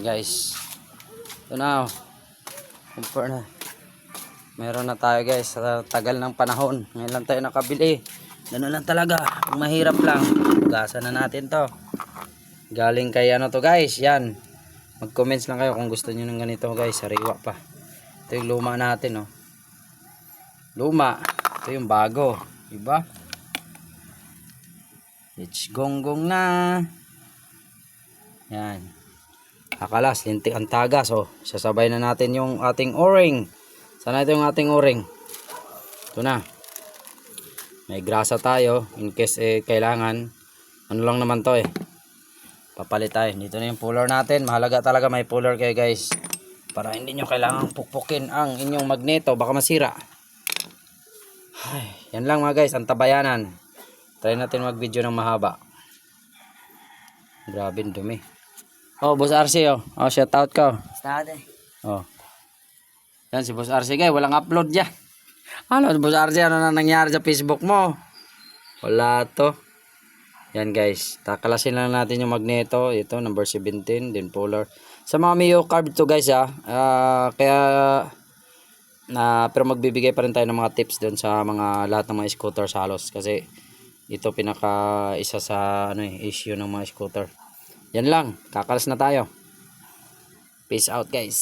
guys. Ito na, compare na. Meron na tayo guys sa tagal ng panahon. Ngayon lang tayo nakabili. Ganun lang talaga. Kung mahirap lang, gasan na natin to. Galing kay ano to guys. Yan. Mag-comments lang kayo kung gusto niyo ng ganito guys. Sariwa pa. Ito yung luma natin, oh. Luma. Ito yung bago. Diba? It's gonggong na. Yan. Akalas, lintik ang tagas. Oh. Sasabay na natin yung ating o-ring. Sana ito yung ating o-ring. Ito na. May grasa tayo. In case kailangan. Ano lang naman to papalit tayo. Dito na yung puller natin. Mahalaga talaga may puller kayo guys. Para hindi nyo kailangan pukpukin ang inyong magneto. Baka masira. Ay, yan lang mga guys. Ang tabayanan. Try natin mag video ng mahaba. Grabe dumi. Oh, Boss RC oh. Oh, shout out ka. Oh. Yan si Boss RC guys. Walang upload dyan. Ano Boss RC? Ano na nangyari sa Facebook mo? Wala to. Yan guys, takalasin lang natin yung magneto. Ito, number 17, din polar. Sa mga Mio carb to guys pero magbibigay pa rin tayo ng mga tips doon sa mga lahat ng mga scooters halos. Kasi ito pinaka isa sa issue ng mga scooter. Yan lang, kakalas na tayo. Peace out guys.